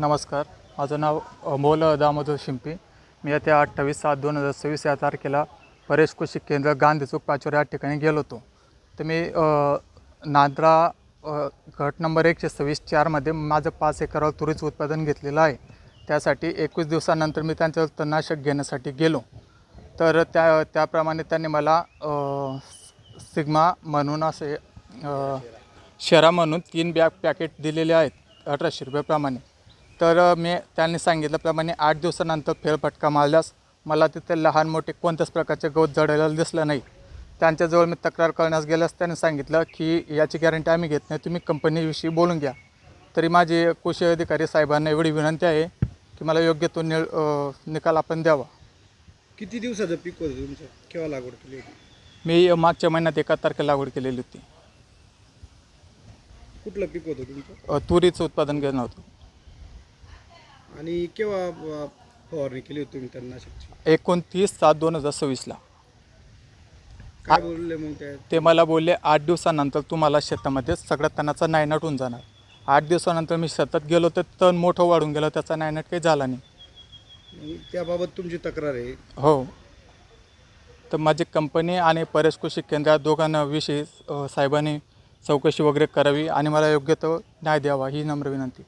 नमस्कार. माझं नाव अमोल दामोदर शिंपे. मी येत्या 28/7/2026 या तारखेला परेश कृषी केंद्र गांधी चौक पाचोरा या ठिकाणी गेलो होतो. तर मी नांद्रा गट नंबर 126/4 माझं 5 एकरावर तुरीचं उत्पादन घेतलेलं आहे. त्यासाठी 21 दिवसानंतर मी त्यांचं तणनाशक घेण्यासाठी गेलो. तर त्याप्रमाणे त्यांनी मला सिग्मा म्हणून असे शेरा म्हणून 3 पॅकेट दिलेले आहेत 1800 रुपयाप्रमाणे. तर त्यांनी सांगितल्याप्रमाणे 8 दिवसानंतर फेरफटका मारल्यास मला तिथे लहान मोठे कोणत्याच प्रकारचे गवत जळालेलं दिसलं नाही. त्यांच्याजवळ मी तक्रार करण्यास गेल्यास त्यांनी सांगितलं की याची गॅरंटी आम्ही घेत नाही, तुम्ही कंपनीविषयी बोलून घ्या. तरी माझी कृषी अधिकारी साहेबांना एवढी विनंती आहे की मला योग्य तो निकाल आपण द्यावा. किती दिवसाचं पीक होतं तुमचं? केव्हा लागवड केली होती? मी मागच्या महिन्यात 1 तारखेला लागवड केलेली होती. कुठलं पीक होतं तुमचं? तुरीचं उत्पादन घेणं होतं. आणि केव्हा फवारणी केली होती तुम्ही तणनाशकची? 29/7/2026 काय बोलले मग ते मला बोलले 8 दिवसानंतर तुम्हाला शेतामध्ये सगळ्या तणाचा नायनाट होऊन जाणार. 8 दिवसानंतर मी शेतात गेलो तर तण मोठं वाढून गेलं, त्याचा नायनाट काही झाला नाही. त्याबाबत तुमची तक्रार आहे? हो. तर माझी कंपनी आणि परेश कृषी केंद्र दोघांविषयी साहेबांनी चौकशी वगैरे करावी आणि मला योग्य तो न्याय द्यावा ही नम्र विनंती.